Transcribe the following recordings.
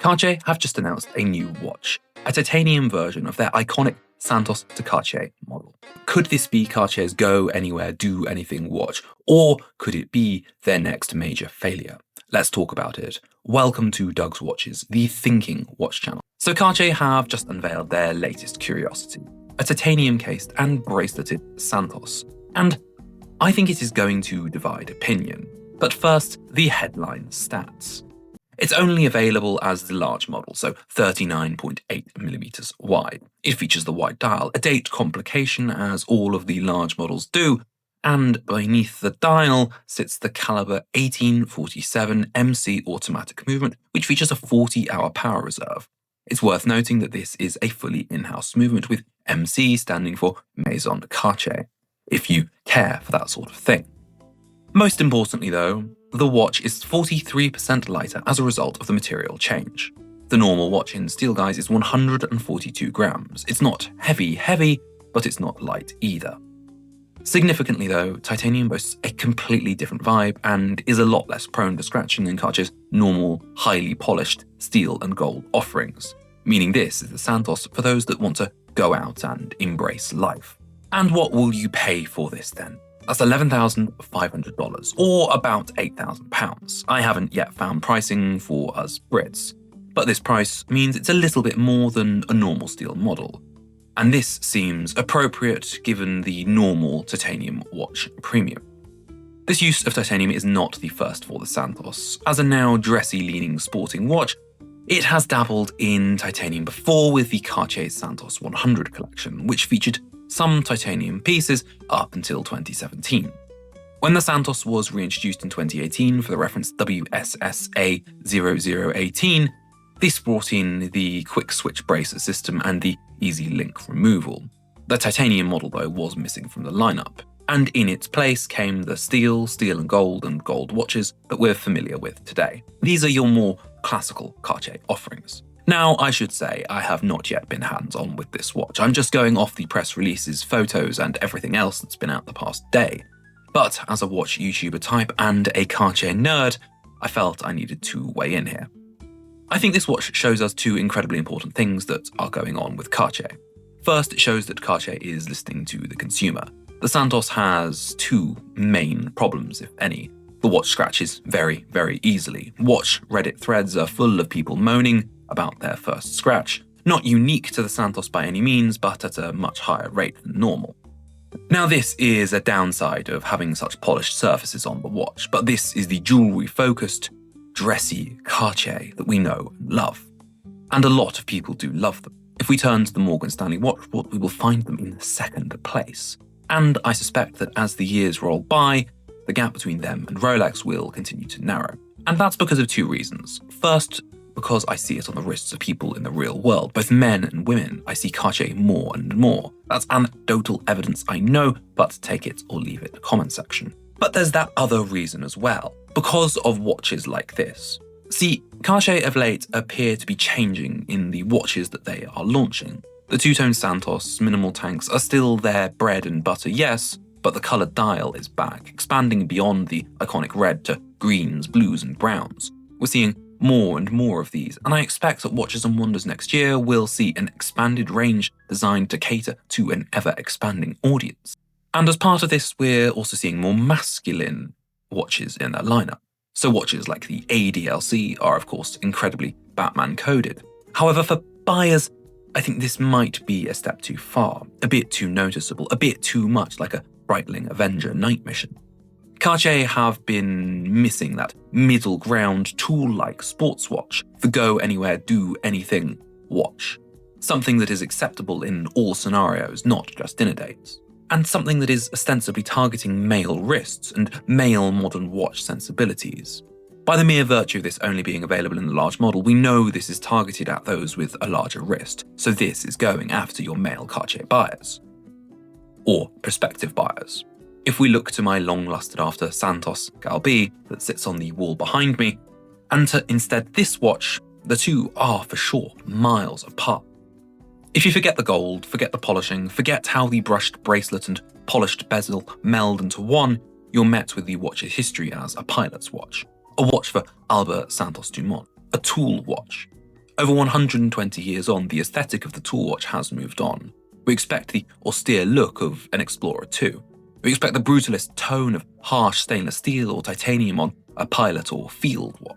Cartier have just announced a new watch, a titanium version of their iconic Santos to Cartier model. Could this be Cartier's go anywhere, do anything watch, or could it be their next major failure? Let's talk about it. Welcome to Doug's Watches, the thinking watch channel. So Cartier have just unveiled their latest curiosity, a titanium cased and braceleted Santos. And I think it is going to divide opinion. But first, the headline stats. It's only available as the large model, so 39.8mm wide. It features the wide dial, a date complication as all of the large models do, and beneath the dial sits the caliber 1847 MC automatic movement, which features a 40-hour power reserve. It's worth noting that this is a fully in-house movement, with MC standing for Maison Cartier, if you care for that sort of thing. Most importantly though, the watch is 43% lighter as a result of the material change. The normal watch in steel guise is 142 grams. It's not heavy, but it's not light either. Significantly though, titanium boasts a completely different vibe and is a lot less prone to scratching than Cartier's normal, highly polished steel and gold offerings, meaning this is the Santos for those that want to go out and embrace life. And what will you pay for this then? That's $11,500, or about £8,000. I haven't yet found pricing for us Brits, but this price means it's a little bit more than a normal steel model. And this seems appropriate given the normal titanium watch premium. This use of titanium is not the first for the Santos. As a now dressy-leaning sporting watch, it has dabbled in titanium before with the Cartier Santos 100 collection, which featured some titanium pieces up until 2017. When the Santos was reintroduced in 2018 for the reference WSSA 0018, this brought in the quick switch bracer system and the easy link removal. The titanium model though was missing from the lineup, and in its place came the steel and gold watches that we're familiar with today. These are your more classical Cartier offerings. Now, I should say I have not yet been hands-on with this watch. I'm just going off the press releases, photos, and everything else that's been out the past day. But as a watch YouTuber type and a Cartier nerd, I felt I needed to weigh in here. I think this watch shows us two incredibly important things that are going on with Cartier. First, it shows that Cartier is listening to the consumer. The Santos has two main problems, if any. The watch scratches very, very easily. Watch Reddit threads are full of people moaning about their first scratch, not unique to the Santos by any means, but at a much higher rate than normal. Now this is a downside of having such polished surfaces on the watch, but this is the jewellery-focused, dressy Cartier that we know and love. And a lot of people do love them. If we turn to the Morgan Stanley watch report, we will find them in second place. And I suspect that as the years roll by, the gap between them and Rolex will continue to narrow. And that's because of two reasons. First, because I see it on the wrists of people in the real world, both men and women. I see Cartier more and more. That's anecdotal evidence, I know, but take it or leave it in the comment section. But there's that other reason as well, because of watches like this. See, Cartier of late appear to be changing in the watches that they are launching. The two-tone Santos minimal tanks are still their bread and butter, yes, but the coloured dial is back, expanding beyond the iconic red to greens, blues and browns. We're seeing more and more of these, and I expect that Watches and Wonders next year will see an expanded range designed to cater to an ever-expanding audience. And as part of this, we're also seeing more masculine watches in their lineup. So watches like the ADLC are of course incredibly Batman-coded. However, for buyers, I think this might be a step too far, a bit too noticeable, a bit too much like a Breitling Avenger night mission. Cartier have been missing that middle ground tool-like sports watch, the go anywhere, do anything watch. Something that is acceptable in all scenarios, not just dinner dates. And something that is ostensibly targeting male wrists and male modern watch sensibilities. By the mere virtue of this only being available in the large model, we know this is targeted at those with a larger wrist, so this is going after your male Cartier buyers. Or prospective buyers. If we look to my long-lusted after Santos Galbi that sits on the wall behind me, and to instead this watch, the two are for sure miles apart. If you forget the gold, forget the polishing, forget how the brushed bracelet and polished bezel meld into one, you're met with the watch's history as a pilot's watch. A watch for Albert Santos Dumont, a tool watch. Over 120 years on, the aesthetic of the tool watch has moved on. We expect the austere look of an Explorer 2. We expect the brutalist tone of harsh stainless steel or titanium on a pilot or field watch.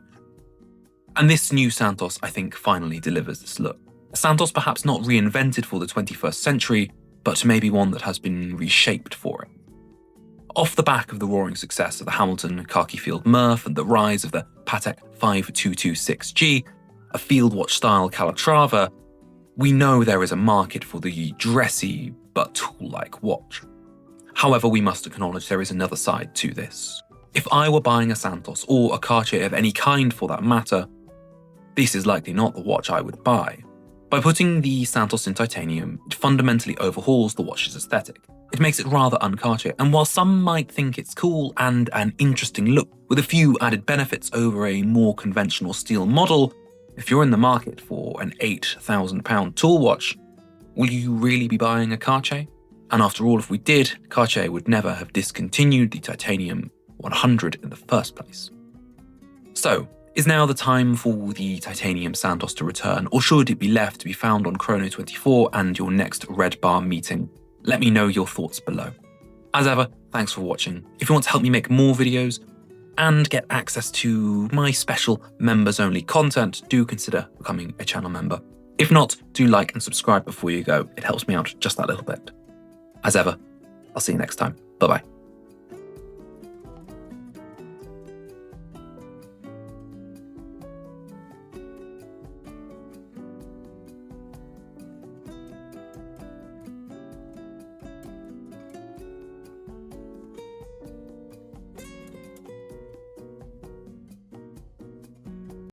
And this new Santos, I think, finally delivers this look. A Santos perhaps not reinvented for the 21st century, but maybe one that has been reshaped for it. Off the back of the roaring success of the Hamilton khaki field Murph and the rise of the Patek 5226G, a field watch style Calatrava, we know there is a market for the dressy but tool-like watch. However, we must acknowledge there is another side to this. If I were buying a Santos or a Cartier of any kind for that matter, this is likely not the watch I would buy. By putting the Santos in titanium, it fundamentally overhauls the watch's aesthetic. It makes it rather un-Cartier, and while some might think it's cool and an interesting look with a few added benefits over a more conventional steel model, if you're in the market for an £8,000 tool watch, will you really be buying a Cartier? And after all, if we did, Cartier would never have discontinued the Titanium 100 in the first place. So, is now the time for the Titanium Santos to return, or should it be left to be found on Chrono 24 and your next Red Bar meeting? Let me know your thoughts below. As ever, thanks for watching. If you want to help me make more videos and get access to my special members-only content, do consider becoming a channel member. If not, do like and subscribe before you go. It helps me out just that little bit. As ever, I'll see you next time. Bye-bye.